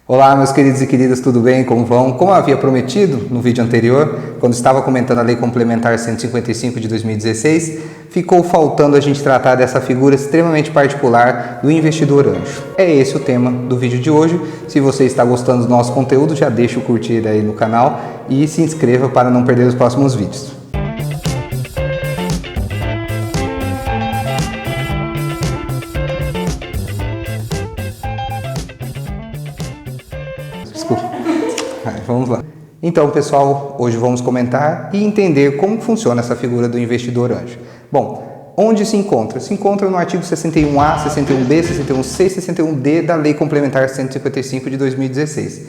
Olá, meus queridos e queridas, tudo bem? Como vão? Como eu havia prometido no vídeo anterior, quando estava comentando a Lei Complementar 155 de 2016, ficou faltando a gente tratar dessa figura extremamente particular do investidor anjo. É esse o tema do vídeo de hoje. Se você está gostando do nosso conteúdo, já deixa o curtir aí no canal e se inscreva para não perder os próximos vídeos. Desculpa. Vamos lá. Então, pessoal, hoje vamos comentar e entender como funciona essa figura do investidor anjo. Bom, onde se encontra? Se encontra no artigo 61A, 61B, 61C e 61D da Lei Complementar 155 de 2016.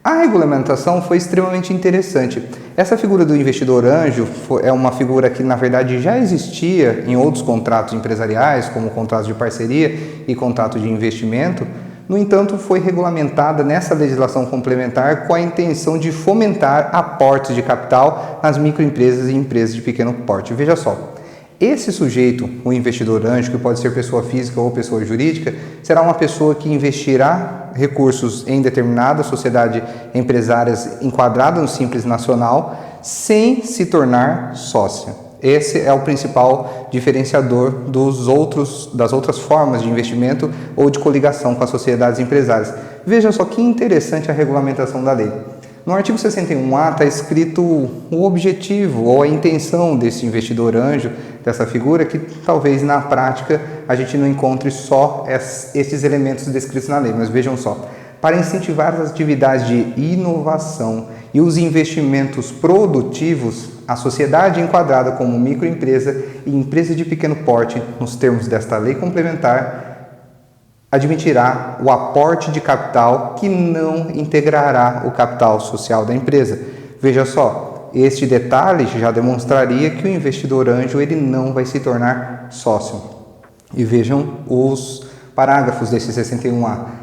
A regulamentação foi extremamente interessante. Essa figura do investidor anjo é uma figura que, na verdade, já existia em outros contratos empresariais, como contratos de parceria e contrato de investimento. No entanto, foi regulamentada nessa legislação complementar com a intenção de fomentar aportes de capital nas microempresas e empresas de pequeno porte. Veja só, esse sujeito, o investidor anjo, que pode ser pessoa física ou pessoa jurídica, será uma pessoa que investirá recursos em determinada sociedade empresária enquadrada no Simples Nacional sem se tornar sócia. Esse é o principal diferenciador das outras formas de investimento ou de coligação com as sociedades empresárias. Veja só que interessante a regulamentação da lei. No artigo 61A está escrito o objetivo ou a intenção desse investidor anjo, dessa figura, que talvez na prática a gente não encontre só esses elementos descritos na lei, mas vejam só. Para incentivar as atividades de inovação e os investimentos produtivos, a sociedade enquadrada como microempresa e empresa de pequeno porte, nos termos desta lei complementar, admitirá o aporte de capital que não integrará o capital social da empresa. Veja só, este detalhe já demonstraria que o investidor anjo ele não vai se tornar sócio. E vejam os parágrafos desse 61A.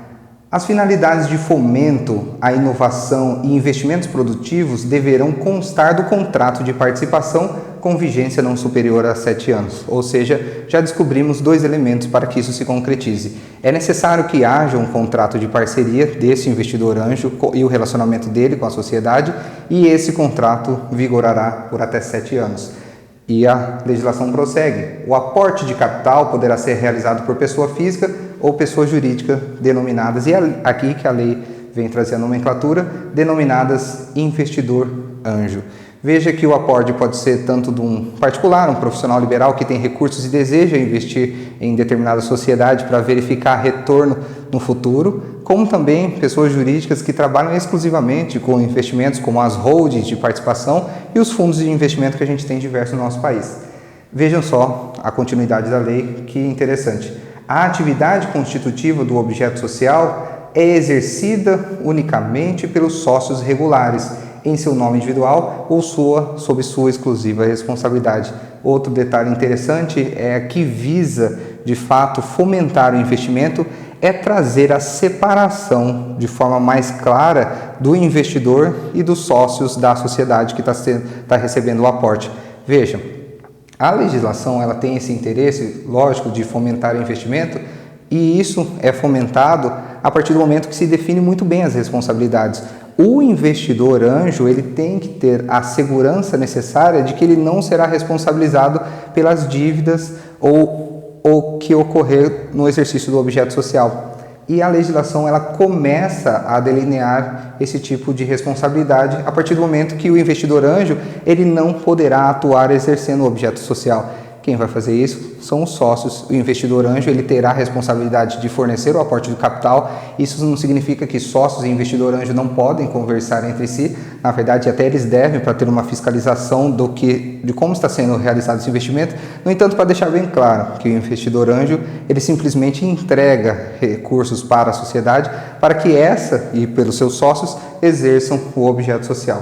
As finalidades de fomento à inovação e investimentos produtivos deverão constar do contrato de participação com vigência não superior a 7 anos. Ou seja, já descobrimos dois elementos para que isso se concretize. É necessário que haja um contrato de parceria desse investidor anjo e o relacionamento dele com a sociedade, e esse contrato vigorará por até 7 anos. E a legislação prossegue. O aporte de capital poderá ser realizado por pessoa física ou pessoa jurídica denominadas, e é aqui que a lei vem trazer a nomenclatura, denominadas investidor anjo. Veja que o aporte pode ser tanto de um particular, um profissional liberal que tem recursos e deseja investir em determinada sociedade para verificar retorno no futuro, como também pessoas jurídicas que trabalham exclusivamente com investimentos como as holdings de participação e os fundos de investimento que a gente tem diversos no nosso país. Vejam só a continuidade da lei, que interessante. A atividade constitutiva do objeto social é exercida unicamente pelos sócios regulares, em seu nome individual ou sob sua exclusiva responsabilidade. Outro detalhe interessante é que visa, de fato, fomentar o investimento, é trazer a separação de forma mais clara do investidor e dos sócios da sociedade que está recebendo o aporte. Vejam, a legislação ela tem esse interesse, lógico, de fomentar o investimento, e isso é fomentado a partir do momento que se define muito bem as responsabilidades. O investidor anjo ele tem que ter a segurança necessária de que ele não será responsabilizado pelas dívidas ou que ocorrer no exercício do objeto social. E a legislação ela começa a delinear esse tipo de responsabilidade a partir do momento que o investidor anjo ele não poderá atuar exercendo o objeto social. Quem vai fazer isso são os sócios. O investidor anjo ele terá a responsabilidade de fornecer o aporte do capital. Isso não significa que sócios e investidor anjo não podem conversar entre si. Na verdade, até eles devem para ter uma fiscalização de como está sendo realizado esse investimento. No entanto, para deixar bem claro que o investidor anjo ele simplesmente entrega recursos para a sociedade para que essa e pelos seus sócios exerçam o objeto social.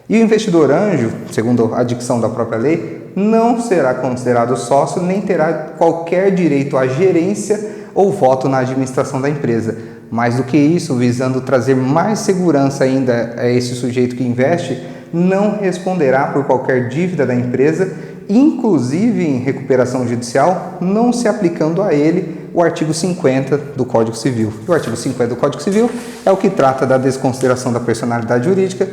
E o investidor anjo, segundo a dicção da própria lei, não será considerado sócio nem terá qualquer direito à gerência ou voto na administração da empresa. Mais do que isso, visando trazer mais segurança ainda a esse sujeito que investe, não responderá por qualquer dívida da empresa, inclusive em recuperação judicial, não se aplicando a ele o artigo 50 do Código Civil. E o artigo 50 do Código Civil é o que trata da desconsideração da personalidade jurídica.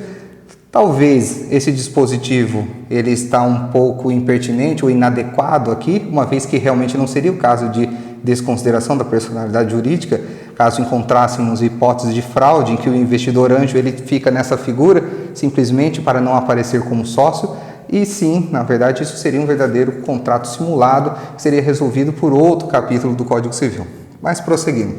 Talvez esse dispositivo ele está um pouco impertinente ou inadequado aqui, uma vez que realmente não seria o caso de desconsideração da personalidade jurídica, caso encontrássemos hipóteses de fraude em que o investidor anjo ele fica nessa figura simplesmente para não aparecer como sócio. E sim, na verdade, isso seria um verdadeiro contrato simulado que seria resolvido por outro capítulo do Código Civil. Mas prosseguindo.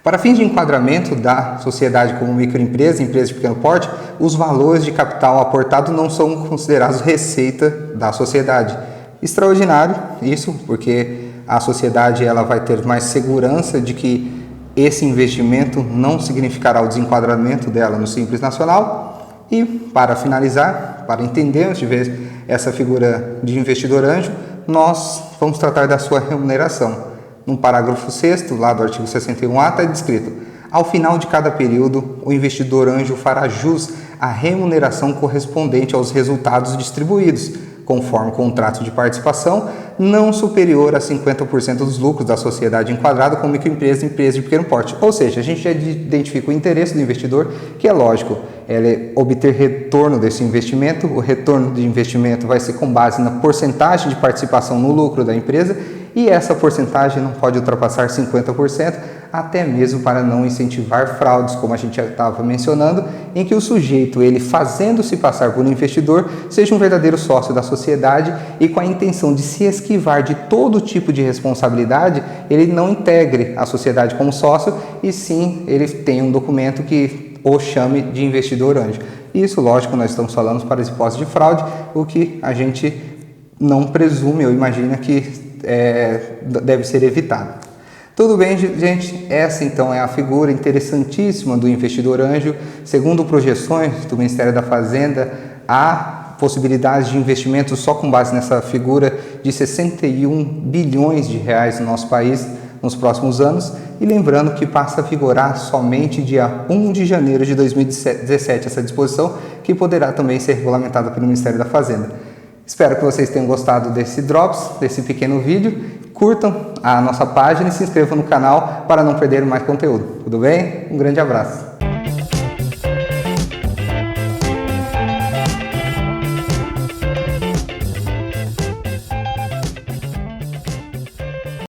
Para fins de enquadramento da sociedade como microempresa, empresa de pequeno porte, os valores de capital aportado não são considerados receita da sociedade. Extraordinário isso, porque a sociedade ela vai ter mais segurança de que esse investimento não significará o desenquadramento dela no Simples Nacional. E, para finalizar, para entendermos de vez essa figura de investidor anjo, nós vamos tratar da sua remuneração. No parágrafo 6º, lá do artigo 61A, está descrito: ao final de cada período, o investidor anjo fará jus à remuneração correspondente aos resultados distribuídos, conforme o contrato de participação, não superior a 50% dos lucros da sociedade enquadrada como microempresa e empresa de pequeno porte. Ou seja, a gente já identifica o interesse do investidor, que é lógico, é obter retorno desse investimento. O retorno de investimento vai ser com base na porcentagem de participação no lucro da empresa, e essa porcentagem não pode ultrapassar 50%, até mesmo para não incentivar fraudes, como a gente já estava mencionando, em que o sujeito, ele fazendo-se passar por um investidor, seja um verdadeiro sócio da sociedade e com a intenção de se esquivar de todo tipo de responsabilidade, ele não integre a sociedade como sócio e sim ele tem um documento que o chame de investidor anjo. Isso, lógico, nós estamos falando para as hipóteses de fraude, o que a gente não presume ou imagina que deve ser evitado. Tudo bem, gente? Essa então é a figura interessantíssima do investidor anjo. Segundo projeções do Ministério da Fazenda, há possibilidades de investimento só com base nessa figura de 61 bilhões de reais no nosso país nos próximos anos. E lembrando que passa a vigorar somente dia 1 de janeiro de 2017 essa disposição, que poderá também ser regulamentada pelo Ministério da Fazenda. Espero que vocês tenham gostado desse Drops, desse pequeno vídeo. Curtam a nossa página e se inscrevam no canal para não perder mais conteúdo. Tudo bem? Um grande abraço.